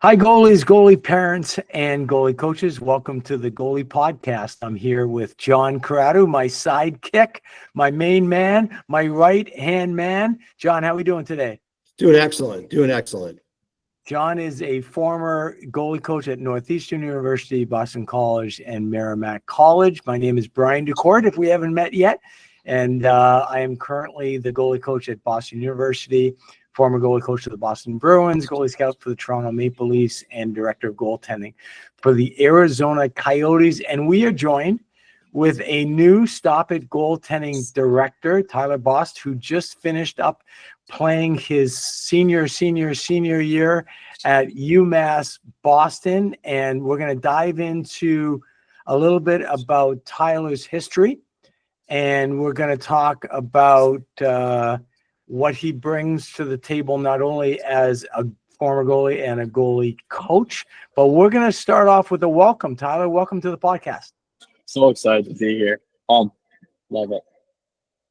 Hi, goalies, goalie parents, and goalie coaches. Welcome to the Goalie Podcast. I'm here with John Corrado, my sidekick, my main man, my right-hand man. John, how are we doing today? Doing excellent. John is a former goalie coach at Northeastern University, Boston College, and Merrimack College. My name is Brian Ducourt, if we haven't met yet, and I am currently the goalie coach at Boston University, former goalie coach of the Boston Bruins, goalie scout for the Toronto Maple Leafs, and director of goaltending for the Arizona Coyotes. And we are joined with a new Stop It goaltending director, Tyler Bost, who just finished up playing his senior year at UMass Boston. And we're going to dive into a little bit about Tyler's history. And we're going to talk about what he brings to the table, not only as a former goalie and a goalie coach, but we're going to start off with a welcome. Tyler, welcome to the podcast. So excited to be here. Love it.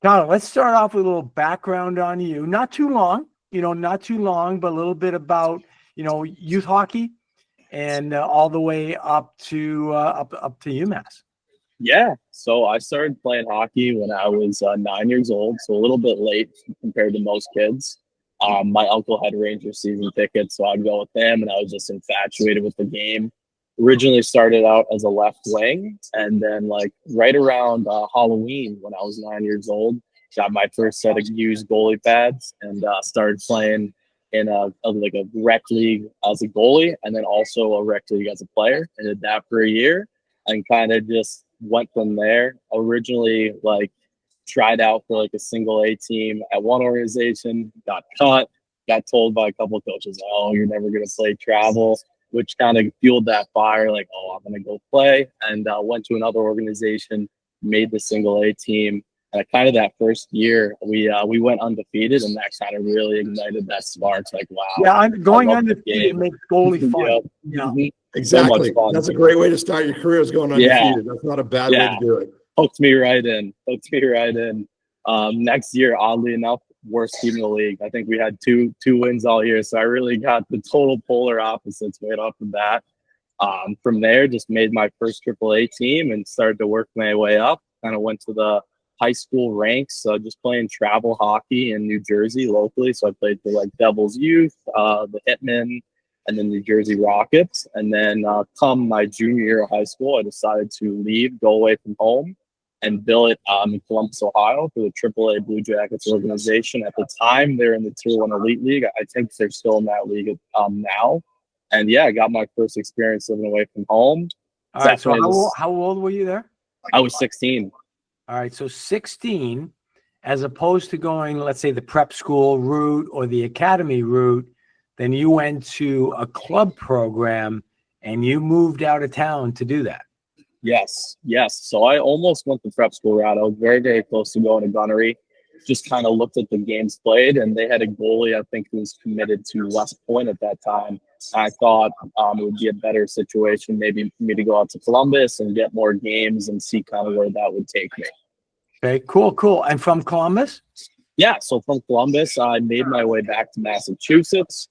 Tyler, let's start off with a little background on you. Not too long, but a little bit about, youth hockey and all the way up to up to UMass. Yeah. So I started playing hockey when I was 9 years old, so a little bit late compared to most kids. My uncle had Ranger season tickets, so I'd go with them, and I was just infatuated with the game. Originally started out as a left wing, and then right around Halloween when I was 9 years old, got my first set of used goalie pads and started playing in a rec league as a goalie, and then also a rec league as a player. I did that for a year and kind of just went from there. Originally tried out for a single A team at one organization, got cut, got told by a couple of coaches, oh, you're never going to play travel, which kind of fueled that fire, I'm going to go play, and went to another organization, made the single A team. And kind of that first year, we went undefeated, and that kind of really ignited that spark. Wow. Yeah, going undefeated makes goalie fun. Yeah. Exactly. So that's a great way to start your career, is going undefeated. That's not a bad way to do it. Hooked me right in. Next year, oddly enough, worst team in the league. I think we had two wins all year, so I really got the total polar opposites right off the bat. From there, just made my first AAA team and started to work my way up. Kind of went to the high school ranks, just playing travel hockey in New Jersey locally. So I played for Devils Youth, the Hitmen, and then New Jersey Rockets. And then come my junior year of high school, I decided to leave, go away from home, and bill it in Columbus, Ohio for the AAA Blue Jackets organization. At the time, they're in the Tier 1 Elite League. I think they're still in that league now. And yeah, I got my first experience living away from home. All right, so how old were you there? I was 16. All right, so 16, as opposed to going, let's say, the prep school route or the academy route, then you went to a club program and you moved out of town to do that. Yes. So I almost went the prep school route. I was very, very close to going to Gunnery. Just kind of looked at the games played, and they had a goalie, I think, who was committed to West Point at that time. I thought it would be a better situation maybe for me to go out to Columbus and get more games and see kind of where that would take me. Okay, cool. And from Columbus? Yeah, so from Columbus, I made my way back to Massachusetts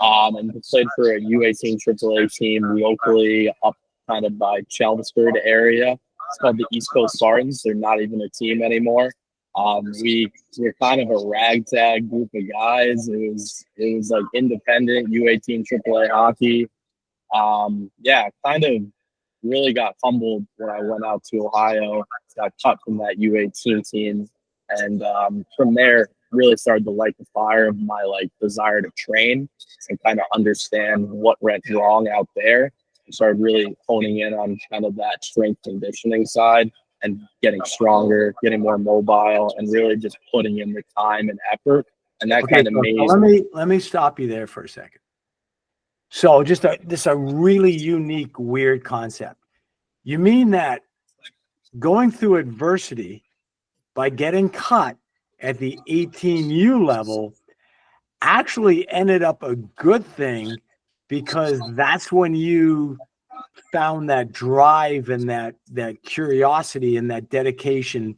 and played for a U18 AAA team locally up kind of by Chelmsford area. It's called the East Coast Spartans. They're not even a team anymore. We're kind of a ragtag group of guys. It was independent U18 AAA hockey. Kind of really got humbled when I went out to Ohio. Got cut from that U18 team, and from there really started to light the fire of my desire to train and kind of understand what went wrong out there. I started really honing in on kind of that strength conditioning side and getting stronger, getting more mobile, and really just putting in the time and effort. And that kind of made. Let me stop you there for a second. So just a really unique, weird concept. You mean that going through adversity by getting cut at the 18U level actually ended up a good thing, because that's when you found that drive and that curiosity and that dedication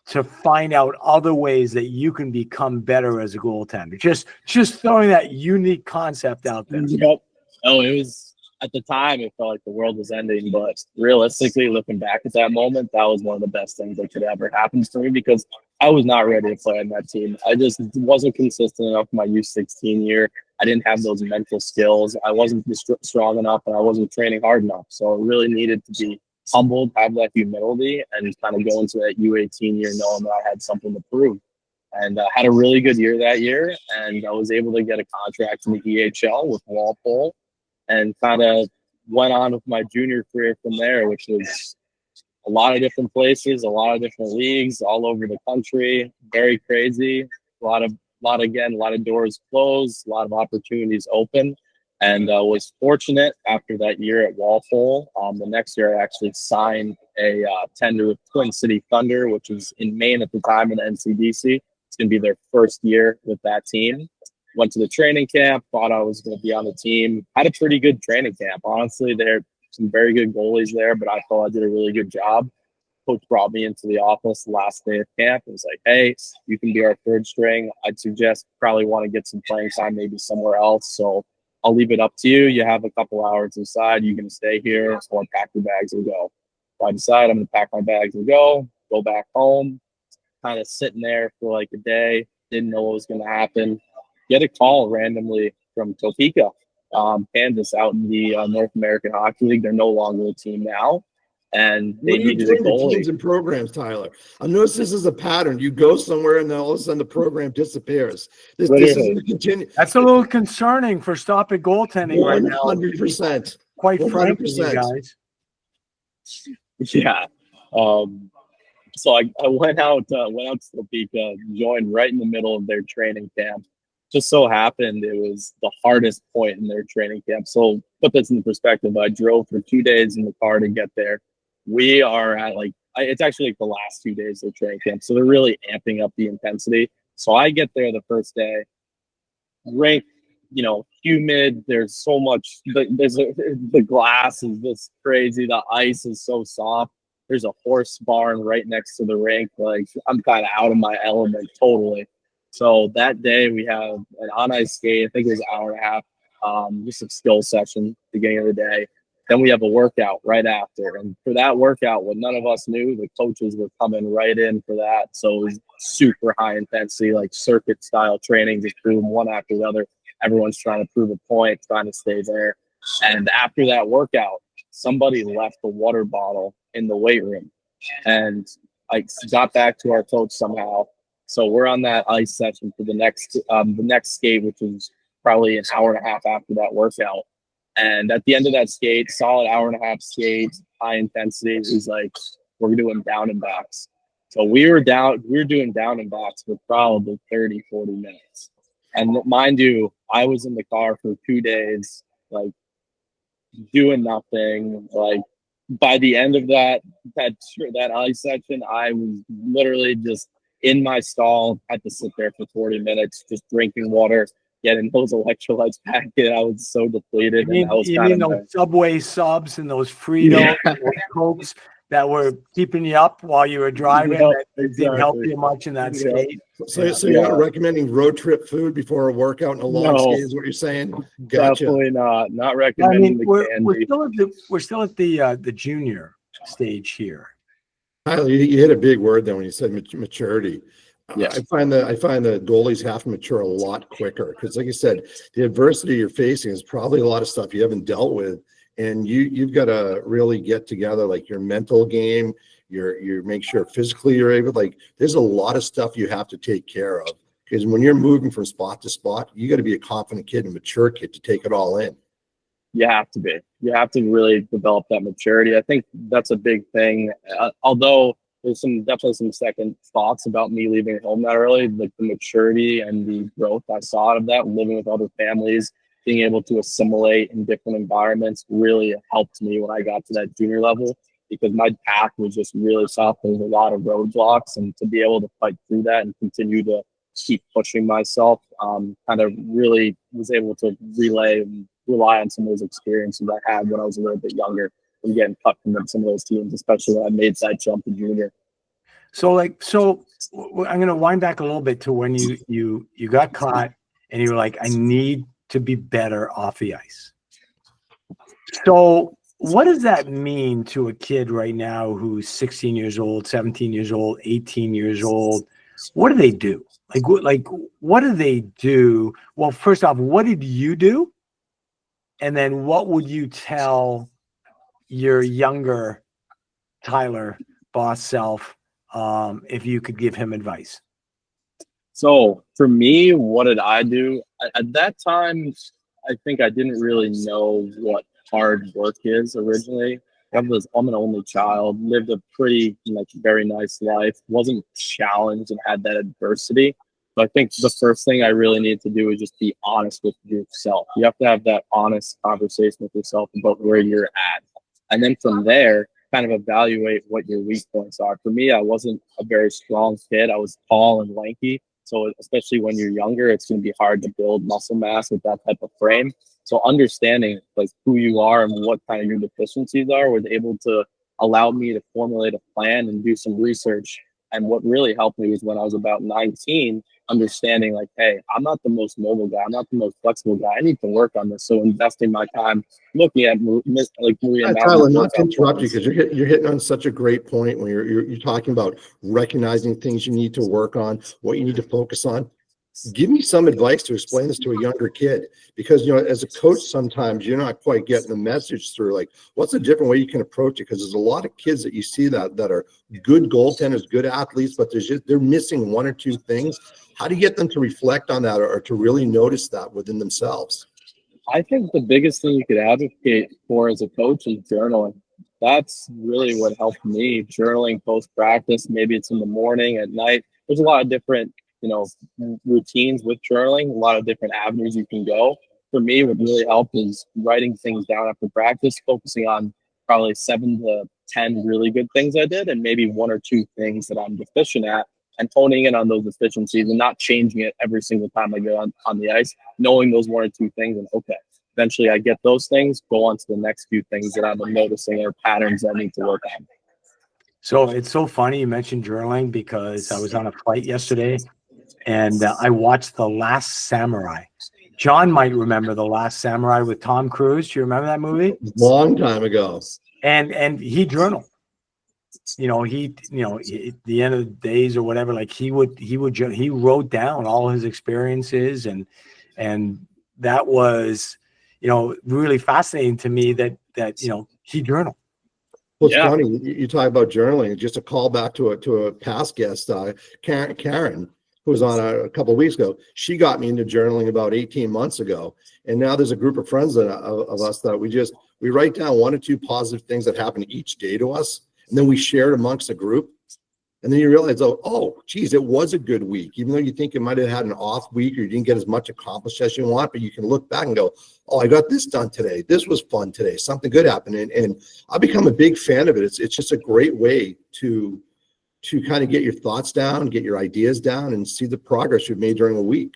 to find out other ways that you can become better as a goaltender. Just throwing that unique concept out there. Yep. Oh, it was at the time it felt like the world was ending, but realistically, looking back at that moment, that was one of the best things that could ever happen to me because I was not ready to play on that team. I just wasn't consistent enough my U16 year. I didn't have those mental skills. I wasn't strong enough, and I wasn't training hard enough. So I really needed to be humbled, have that humility, and kind of go into that U18 year knowing that I had something to prove. And had a really good year that year, and I was able to get a contract in the EHL with Walpole, and kind of went on with my junior career from there, which was a lot of different places, a lot of different leagues all over the country. Very crazy. A lot of doors closed, a lot of opportunities open, and was fortunate after that year at Walpole. The next year, I actually signed a tender with Twin City Thunder, which was in Maine at the time in the NCDC. It's going to be their first year with that team. Went to the training camp, thought I was going to be on the team. Had a pretty good training camp. Honestly, there are some very good goalies there, but I thought I did a really good job. Coach brought me into the office the last day of camp and was like, hey, you can be our third string. I'd suggest probably want to get some playing time maybe somewhere else. So I'll leave it up to you. You have a couple hours inside. You can stay here or pack your bags and go. So I decided I'm going to pack my bags and go back home, kind of sitting there for like a day. Didn't know what was going to happen. Get a call randomly from Topeka, Kansas, out in the North American Hockey League. They're no longer a team now, and they needed a goalie. Teams and programs, Tyler. I noticed this is a pattern. You go somewhere, and then all of a sudden the program disappears. This is going to continue. That's a little concerning for Stop It Goaltending right now. 100%. Quite frankly, you guys. Yeah. So I went out to Topeka, joined right in the middle of their training camp. Just so happened it was the hardest point in their training camp. So put this in perspective, I drove for 2 days in the car to get there. We are at it's actually like the last 2 days of training camp. So they're really amping up the intensity. So I get there the first day, rink, humid. There's so much, the glass is just crazy. The ice is so soft. There's a horse barn right next to the rink. Like I'm kind of out of my element totally. So that day we have an on-ice skate. I think it was an hour and a half, just a skill session beginning of the day. Then we have a workout right after. And for that workout, what none of us knew, the coaches were coming right in for that. So it was super high intensity, like circuit style training, just prove one after the other. Everyone's trying to prove a point, trying to stay there. And after that workout, somebody left the water bottle in the weight room. And I got back to our coach somehow. So we're on that ice session for the next skate, which is probably an hour and a half after that workout. And at the end of that skate, solid hour and a half skate, high intensity, it was like, we're doing down and backs. So we were doing down and backs for probably 30, 40 minutes. And mind you, I was in the car for 2 days, like doing nothing. Like by the end of that ice section, I was literally just in my stall, had to sit there for 40 minutes, just drinking water, getting those electrolytes back in. I was so depleted. You mean those Subway subs and those Fritos, those Cokes that were keeping you up while you were driving, that didn't help you much in that skate? So you're not recommending road trip food before a workout and a long skate is what you're saying? Gotcha. Definitely not recommending we're candy. We're still at the junior stage here. Tyler, you hit a big word there when you said maturity. Yeah. I find the goalies have to mature a lot quicker because, like you said, the adversity you're facing is probably a lot of stuff you haven't dealt with, and you've got to really get together, like your mental game, your make sure physically you're able. Like, there's a lot of stuff you have to take care of because when you're moving from spot to spot, you got to be a confident kid, a mature kid to take it all in. You have to be. You have to really develop that maturity. I think that's a big thing. Although there's definitely some second thoughts about me leaving home that early, like the maturity and the growth I saw out of that, living with other families, being able to assimilate in different environments really helped me when I got to that junior level because my path was just really tough. There's a lot of roadblocks, and to be able to fight through that and continue to keep pushing myself, kind of really was able to rely on some of those experiences I had when I was a little bit younger and getting cut from some of those teams, especially when I made that jump to junior. So I'm going to wind back a little bit to when you got caught and you were like, I need to be better off the ice. So what does that mean to a kid right now who's 16 years old, 17 years old, 18 years old? What do they do? What do they do? Well, first off, what did you do? And then what would you tell your younger Tyler Bost self if you could give him advice? So for me, what did I do? At that time, I think I didn't really know what hard work is originally. I'm an only child, lived a pretty very nice life, wasn't challenged and had that adversity. So I think the first thing I really need to do is just be honest with yourself. You have to have that honest conversation with yourself about where you're at. And then from there, kind of evaluate what your weak points are. For me, I wasn't a very strong kid. I was tall and lanky. So especially when you're younger, it's going to be hard to build muscle mass with that type of frame. So understanding who you are and what kind of your deficiencies are was able to allow me to formulate a plan and do some research. And what really helped me was when I was about 19, understanding hey, I'm not the most mobile guy. I'm not the most flexible guy. I need to work on this. So investing my time looking at Maria Tyler, not to interrupt you because you're hitting on such a great point when you're talking about recognizing things you need to work on, what you need to focus on. Give me some advice to explain this to a younger kid, because as a coach sometimes you're not quite getting the message through. What's a different way you can approach it? Because there's a lot of kids that you see that are good goaltenders, good athletes, but they're missing one or two things. How do you get them to reflect on that or to really notice that within themselves? I think the biggest thing you could advocate for as a coach is journaling. That's really what helped me. Journaling post practice, maybe it's in the morning, at night. There's a lot of different routines with journaling, a lot of different avenues you can go. For me, what really helped is writing things down after practice, focusing on probably 7 to 10 really good things I did and maybe 1 or 2 things that I'm deficient at, and honing in on those deficiencies and not changing it every single time I go on the ice, knowing those 1 or 2 things and eventually I get those things, go on to the next few things that I'm noticing or patterns I need to work on. So it's so funny you mentioned journaling, because I was on a flight yesterday and I watched The Last Samurai. John might remember The Last Samurai with Tom Cruise. Do you remember that movie? Long time ago. And he journaled. At the end of the days or whatever, he wrote down all his experiences, and that was, really fascinating to me that he journaled. Well, it's funny you talk about journaling. Just a call back to a past guest, Karen, who was on a couple of weeks ago. She got me into journaling about 18 months ago, and now there's a group of friends of us that we write down 1 or 2 positive things that happen each day to us, and then we share it amongst a group. And then you realize, geez, it was a good week, even though you think you might have had an off week or you didn't get as much accomplished as you want, but you can look back and go, I got this done today. This was fun today. Something good happened. And I've become a big fan of it. It's just a great way to kind of get your thoughts down, get your ideas down, and see the progress you've made during a week.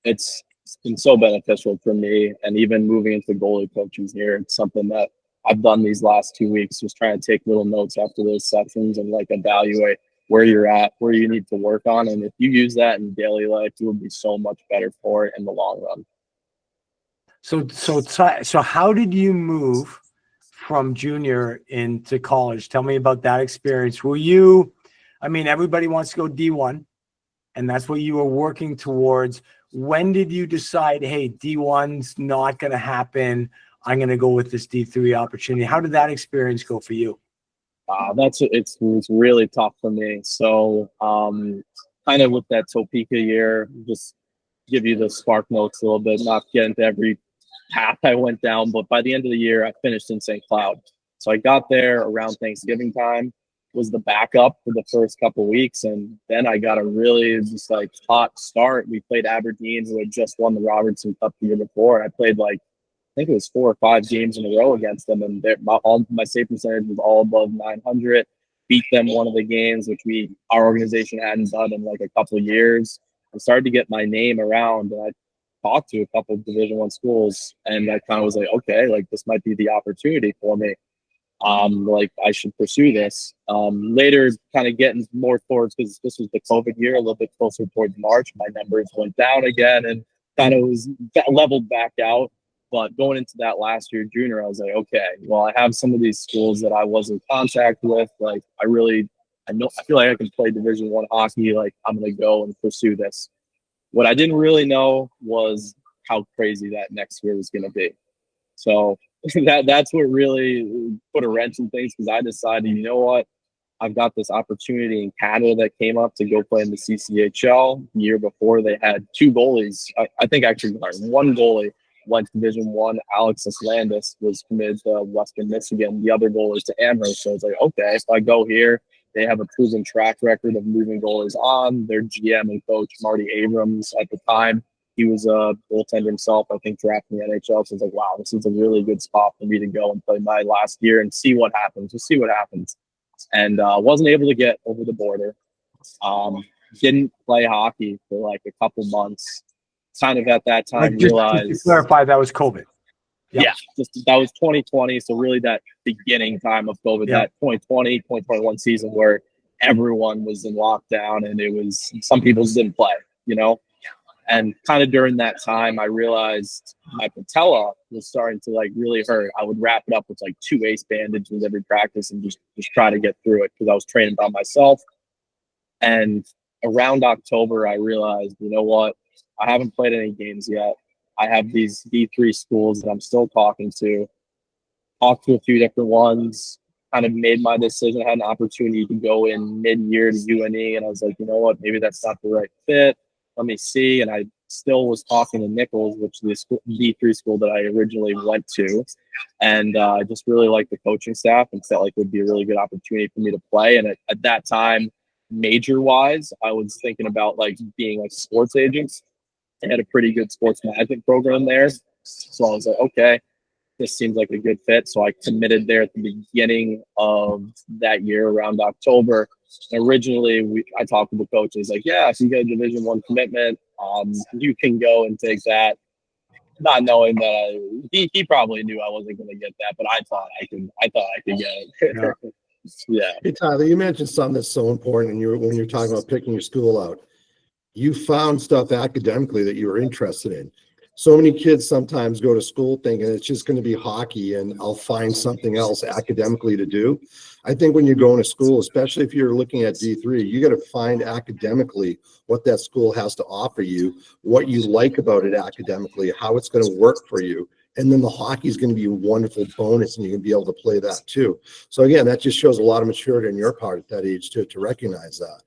It's been so beneficial for me, and even moving into goalie coaching here, it's something that I've done these last 2 weeks, just trying to take little notes after those sessions and evaluate where you're at, where you need to work on. And if you use that in daily life, you will be so much better for it in the long run. So how did you move from junior into college? Tell me about that experience. Everybody wants to go D1, and that's what you were working towards. When did you decide, hey, D1's not going to happen, I'm going to go with this D3 opportunity? How did that experience go for you? It's really tough for me. So kind of with that Topeka year, just give you the spark notes a little bit, not get into every path I went down, but by the end of the year, I finished in St. Cloud. So I got there around Thanksgiving time, was the backup for the first couple of weeks, and then I got a really hot start. We played Aberdeen, who had just won the Robertson Cup the year before, and I played I think it was 4 or 5 games in a row against them, and my save percentage was all above 900. Beat them one of the games, which our organization hadn't done in a couple of years. I started to get my name around, and I talked to a couple of Division I schools, and I kind of was okay, this might be the opportunity for me. I should pursue this. Later, kind of getting more towards, because this was the COVID year, a little bit closer towards March, my numbers went down again and kind of was leveled back out. But going into that last year junior, I was like, okay, well, I have some of these schools that I was in contact with. Like, I feel like I can play Division I hockey. Like, I'm going to go and pursue this. What I didn't really know was how crazy that next year was going to be. So that's what really put a wrench in things, because I decided, you know what? I've got this opportunity in Canada that came up to go play in the CCHL. The year before, they had two goalies. I think actually one goalie went to Division I. Alexis Landis was committed to Western Michigan. The other goalie is to Amherst. So it's like, okay, if I go here, they have a proven track record of moving goalies on. Their GM and coach, Marty Abrams, at the time, he was a goaltender himself, I think, drafted in the NHL. So it's like, wow, this is a really good spot for me to go and play my last year and see what happens. Just see what happens. And wasn't able to get over the border. Didn't play hockey for like a couple months. Kind of at that time realized. Just to clarify, that was COVID. Yep. Yeah, that was 2020. So really that beginning time of COVID, that 2020, 2021 season where everyone was in lockdown and it was, some people just didn't play, you know? And kind of during that time, I realized my patella was starting to like really hurt. I would wrap it up with like 2 ace bandages every practice and just try to get through it, because I was training by myself. And around October, I realized, you know what? I haven't played any games yet. I have these D3 schools that I'm still talking to. Talked to a few different ones. Kind of made my decision. I had an opportunity to go in mid-year to UNE, and I was like, you know what? Maybe that's not the right fit. Let me see. And I still was talking to Nichols, which is the D3 school that I originally went to. And I just really liked the coaching staff and felt like it would be a really good opportunity for me to play. And at that time, major-wise, I was thinking about like being like sports agents. They had a pretty good sports management program there. So I was like, okay, this seems like a good fit. So I committed there at the beginning of that year, around October. And originally, I talked with the coach. He's like, yeah, if you get a Division I commitment, you can go and take that. Not knowing that he probably knew I wasn't going to get that, but I thought I could get it. Yeah. Yeah. Hey, Tyler, you mentioned something that's so important, and when you're talking about picking your school out, you found stuff academically that you were interested in. So many kids sometimes go to school thinking it's just going to be hockey and I'll find something else academically to do. I think when you're going to school, especially if you're looking at D3, you got to find academically what that school has to offer you, what you like about it academically, how it's going to work for you. And then the hockey is going to be a wonderful bonus, and you can be able to play that too. So again, that just shows a lot of maturity on your part at that age to recognize that.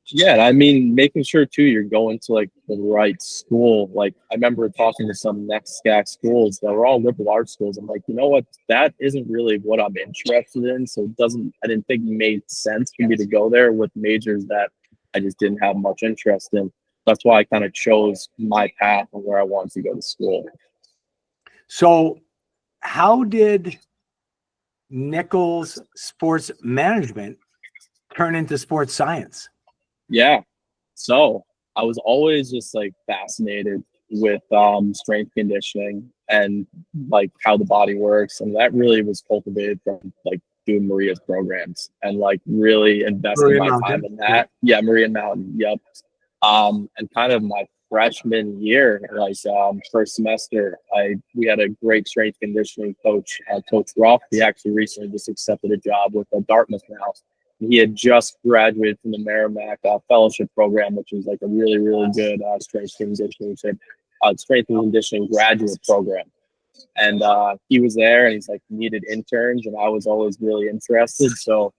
Yeah, I mean, making sure too you're going to like the right school. Like I remember talking to some next SCAC schools that were all liberal arts schools. I'm like, you know what? That isn't really what I'm interested in. So I didn't think it made sense for me to go there with majors that I just didn't have much interest in. That's why I kind of chose my path and where I wanted to go to school. So how did Nichols sports management turn into sports science? Yeah. So I was always just like fascinated with strength conditioning and like how the body works. And that really was cultivated from like doing Maria's programs and like really investing my time in that. Yeah, Maria Mountain. Yep. And kind of my freshman year, like first semester, we had a great strength conditioning coach, Coach Ruff. He actually recently just accepted a job with Dartmouth now. He had just graduated from the Merrimack fellowship program, which is like a really, really good strength and conditioning graduate program. And he was there, and he's like needed interns, and I was always really interested. So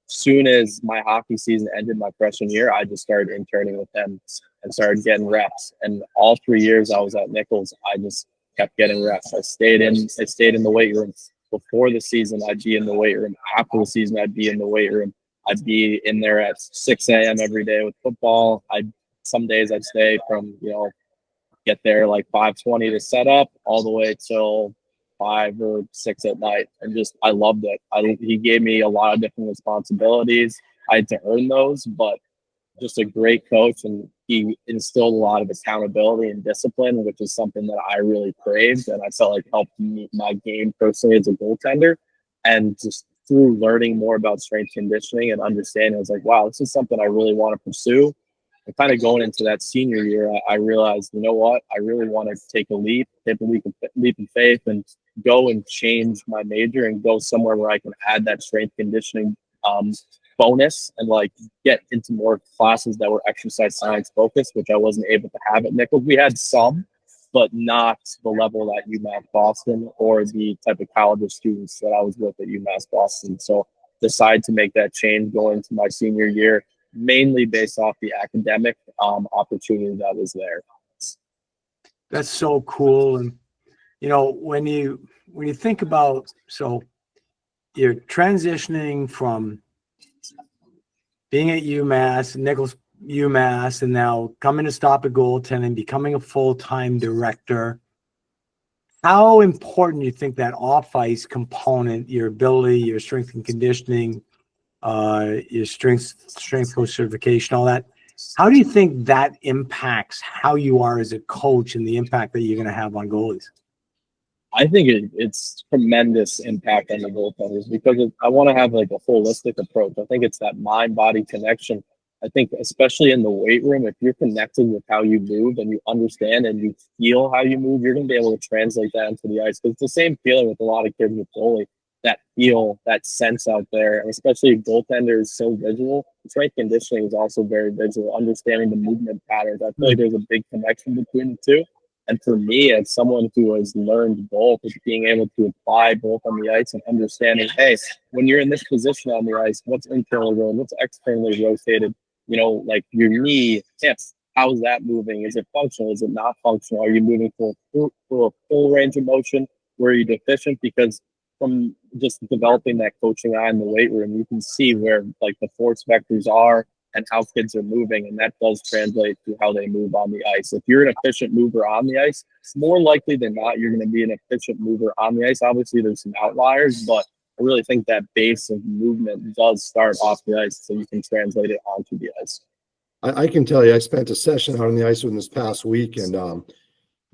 soon as my hockey season ended my freshman year, I just started interning with him and started getting reps. And all 3 years I was at Nichols, I just kept getting reps. I stayed in the weight room. Before the season, I'd be in the weight room. After the season, I'd be in the weight room. I'd be in there at 6 a.m. every day with football. Some days I'd stay from, get there like 5:20 to set up all the way till 5 or 6 at night. And I loved it. He gave me a lot of different responsibilities. I had to earn those, but just a great coach, and he instilled a lot of accountability and discipline, which is something that I really craved, and I felt like helped me my game personally as a goaltender. And just through learning more about strength conditioning and understanding, I was like, wow, this is something I really want to pursue. And kind of going into that senior year, I realized, you know what, I really want to take a leap, take a leap of faith, and go and change my major and go somewhere where I can add that strength conditioning bonus and like get into more classes that were exercise science focused, which I wasn't able to have at Nichols. We had some, but not the level at UMass Boston or the type of college of students that I was with at UMass Boston. So decided to make that change going into my senior year, mainly based off the academic opportunity that was there. That's so cool. And you know, when you think about, so you're transitioning from being at UMass, Nichols UMass, and now coming to stop at goaltending, becoming a full-time director. How important do you think that off-ice component, your ability, your strength and conditioning, your strength coach certification, all that, how do you think that impacts how you are as a coach and the impact that you're going to have on goalies? I think it's tremendous impact on the goaltenders because I want to have like a holistic approach. I think it's that mind-body connection. I think especially in the weight room, if you're connected with how you move and you understand and you feel how you move, you're going to be able to translate that into the ice. Because it's the same feeling with a lot of kids with goalie, that feel, that sense out there. And especially goaltender is so visual. Strength conditioning is also very visual, understanding the movement patterns. I feel like there's a big connection between the two. And for me, as someone who has learned both, is being able to apply both on the ice and understanding, hey, when you're in this position on the ice, what's internally rotated, what's externally rotated, you know, like your knee, hips, how's that moving? Is it functional? Is it not functional? Are you moving for a full range of motion? Where are you deficient? Because from just developing that coaching eye in the weight room, you can see where like the force vectors are and how kids are moving, and that does translate to how they move on the ice. If you're an efficient mover on the ice, more likely than not, you're going to be an efficient mover on the ice. Obviously, there's some outliers, but I really think that base of movement does start off the ice, so you can translate it onto the ice. I can tell you, I spent a session out on the ice with him this past week, and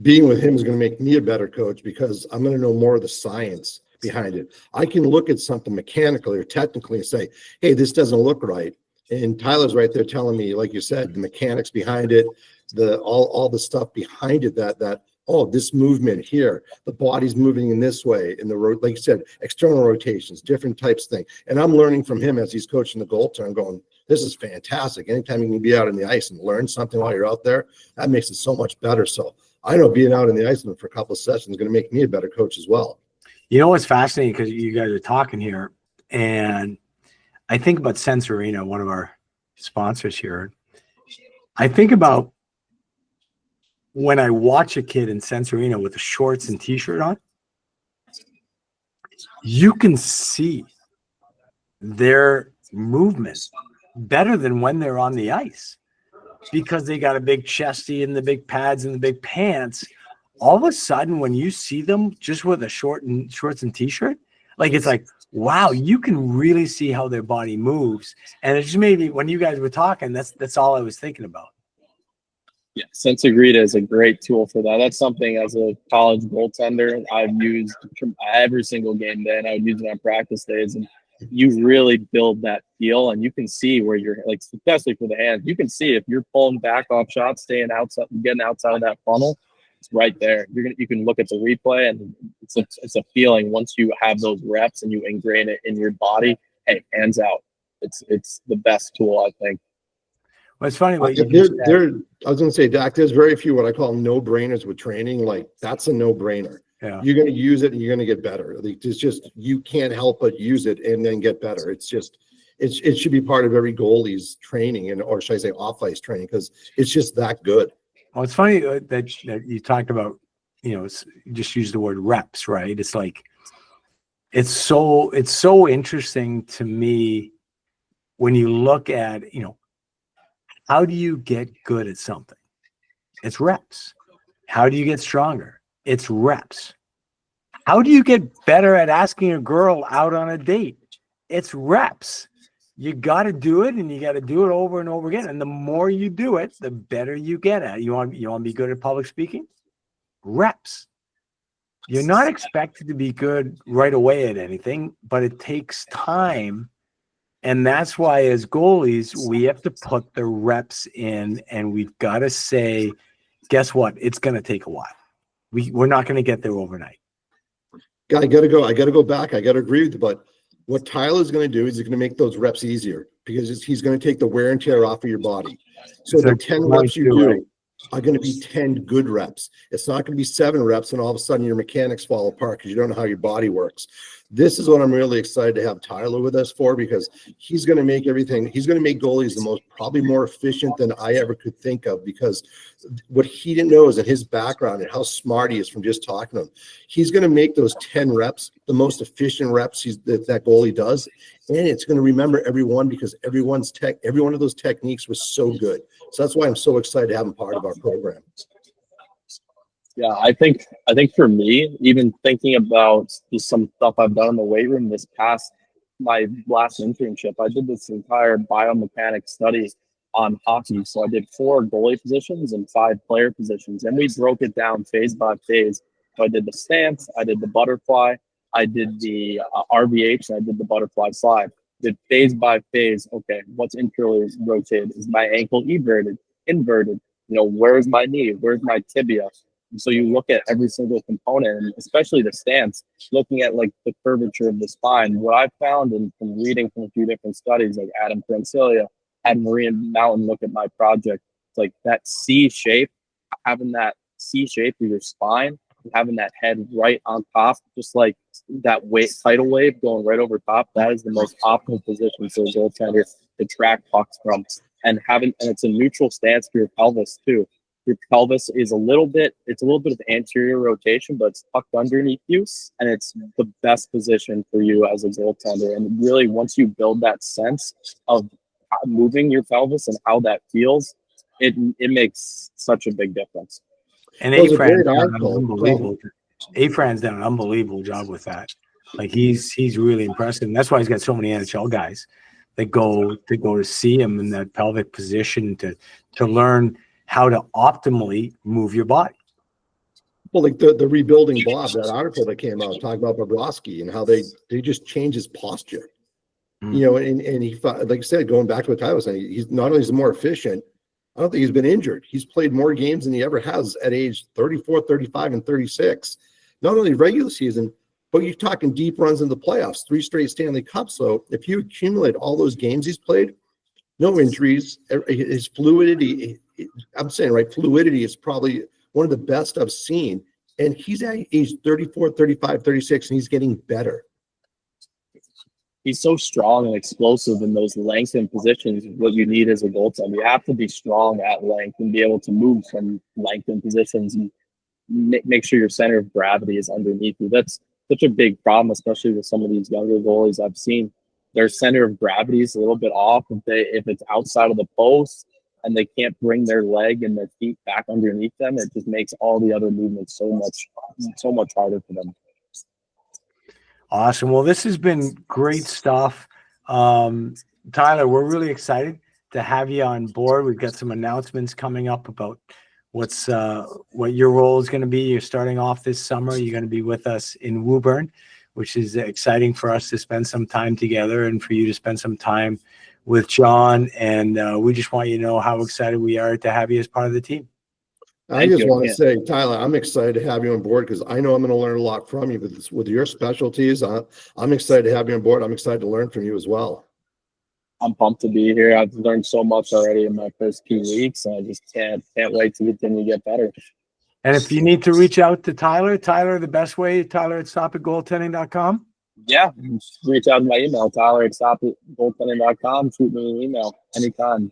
being with him is going to make me a better coach because I'm going to know more of the science behind it. I can look at something mechanically or technically and say, hey, this doesn't look right. And Tyler's right there telling me, like you said, the mechanics behind it, all the stuff behind it, that oh, this movement here, the body's moving in this way, and like you said, external rotations, different types of things. And I'm learning from him as he's coaching the goaltender. I'm going, this is fantastic. Anytime you can be out on the ice and learn something while you're out there, that makes it so much better. So I know being out on the ice for a couple of sessions is going to make me a better coach as well. You know what's fascinating, because you guys are talking here, and I think about Sensorino, one of our sponsors here. I think about when I watch a kid in Sensorino with the shorts and t-shirt on, you can see their movement better than when they're on the ice because they got a big chesty and the big pads and the big pants. All of a sudden, when you see them just with a shorts and t-shirt, like it's like, wow, you can really see how their body moves. And it just made me, when you guys were talking, that's all I was thinking about. Yeah, Sensagrita is a great tool for that. That's something as a college goaltender I've used every single game day, and I would use it on practice days. And you really build that feel, and you can see where you're, like, especially for the hands, you can see if you're pulling back off shots, staying outside, getting outside of that funnel. It's right there. You can look at the replay, and it's a feeling once you have those reps and you ingrain it in your body. Hey, hands out. It's the best tool, I think. Well, it's funny what I was going to say, Dak, there's very few what I call no-brainers with training. Like, that's a no-brainer. Yeah. You're going to use it and you're going to get better. Like, it's just, you can't help but use it and then get better. It's just, it should be part of every goalie's training, and or should I say off-ice training, because it's just that good. Well, it's funny that you talked about, you know, you just use the word reps, right? It's like, it's so interesting to me when you look at, you know, how do you get good at something? It's reps. How do you get stronger? It's reps. How do you get better at asking a girl out on a date? It's reps. You got to do it, and you got to do it over and over again. And the more you do it, the better you get at it. You want to be good at public speaking? Reps. You're not expected to be good right away at anything, but it takes time And that's why as goalies, we have to put the reps in, and we've got to say, guess what? It's going to take a while. We're not going to get there overnight. I got to go back. I got to agree with you. But what Tyler's going to do is he's going to make those reps easier because he's going to take the wear and tear off of your body. So the 10 reps you do are going to be 10 good reps. It's not going to be 7 reps and all of a sudden your mechanics fall apart because you don't know how your body works. This is what I'm really excited to have Tyler with us for, because he's going to make everything. He's going to make goalies probably more efficient than I ever could think of, because what he didn't know is that his background and how smart he is from just talking to him. He's going to make those 10 reps the most efficient reps that goalie does. And it's going to remember everyone, because every one of those techniques was so good. So that's why I'm so excited to have him part of our program. Yeah, I think for me, even thinking about just some stuff I've done in the weight room my last internship, I did this entire biomechanics study on hockey. So I did 4 goalie positions and 5 player positions, and we broke it down phase by phase. So I did the stance, I did the butterfly, I did the RVH, and I did the butterfly slide. Did phase by phase. Okay, what's internally rotated? Is my ankle inverted? Where's my knee? Where's my tibia? And so you look at every single component, and especially the stance, looking at like the curvature of the spine. What I found, and from reading from a few different studies, like Adam Francilia had Maria Mountain look at my project, it's like that C shape, having that C shape of your spine, having that head right on top, just like that tidal wave going right over top. That is the most optimal position for a goaltender to track pucks from, and it's a neutral stance for your pelvis too. Your pelvis is a little bit of anterior rotation, but it's tucked underneath you, and it's the best position for you as a goaltender. And really, once you build that sense of moving your pelvis and how that feels, it makes such a big difference. And Afran's done an unbelievable job with that. Like he's really impressive. And that's why he's got so many NHL guys that go to see him in that pelvic position to learn how to optimally move your body. Well, like the Rebuilding Bob, that article that came out talking about Bobrovsky and how they just change his posture. And he, like I said, going back to what Tyler was saying, he's not only is more efficient, I don't think he's been injured. He's played more games than he ever has at age 34, 35, and 36. Not only regular season, but you're talking deep runs in the playoffs, 3 straight Stanley Cups. So if you accumulate all those games he's played, no injuries, his fluidity, I'm saying, right, fluidity is probably one of the best I've seen. And he's at age 34, 35, 36, and he's getting better. He's so strong and explosive in those lengthened positions. What you need as a goaltender, you have to be strong at length and be able to move from lengthened positions and make sure your center of gravity is underneath you. That's such a big problem, especially with some of these younger goalies I've seen. Their center of gravity is a little bit off. If it's outside of the post and they can't bring their leg and their feet back underneath them, it just makes all the other movements so much harder for them. Awesome. Well, this has been great stuff. Tyler, we're really excited to have you on board. We've got some announcements coming up about what your role is going to be. You're starting off this summer. You're going to be with us in Woburn, which is exciting for us to spend some time together and for you to spend some time with John. And we just want you to know how excited we are to have you as part of the team. I just want to say, Tyler, I'm excited to have you on board because I know I'm going to learn a lot from you with your specialties. I'm excited to have you on board. I'm excited to learn from you as well. I'm pumped to be here. I've learned so much already in my first 2 weeks, and I just can't wait to continue to get better. And if you need to reach out to Tyler, the best way, Tyler@stopitgoaltending.com. Yeah, reach out to my email, Tyler@stopitgoaltending.com. Shoot me an email anytime.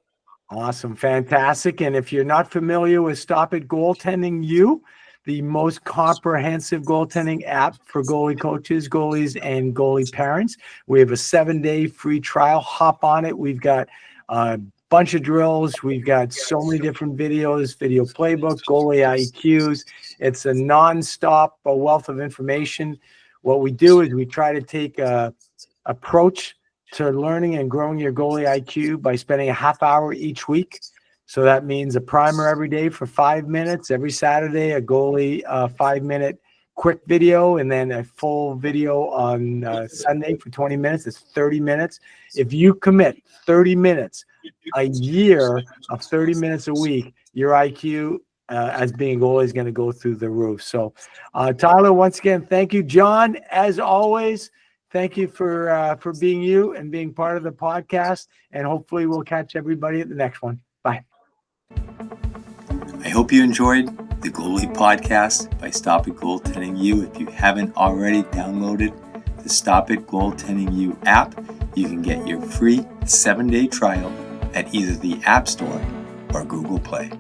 Awesome. Fantastic. And if you're not familiar with Stop It Goaltending U, the most comprehensive goaltending app for goalie coaches, goalies, and goalie parents, we have a 7-day free trial. Hop on it. We've got a bunch of drills. We've got so many different videos, video playbook, goalie IQs. It's a nonstop wealth of information. What we do is we try to take a approach to learning and growing your goalie IQ by spending a half hour each week. So that means a primer every day for 5 minutes. Every Saturday, a goalie 5-minute quick video and then a full video on Sunday for 20 minutes. It's 30 minutes. If you commit 30 minutes a year of 30 minutes a week, your IQ as being a goalie is going to go through the roof. So, Tyler, once again, thank you. John, as always, thank you for being you and being part of the podcast. And hopefully we'll catch everybody at the next one. Bye. I hope you enjoyed the Goalie Podcast by Stop It Goaltending U. If you haven't already downloaded the Stop It Goaltending U app, you can get your free 7-day trial at either the App Store or Google Play.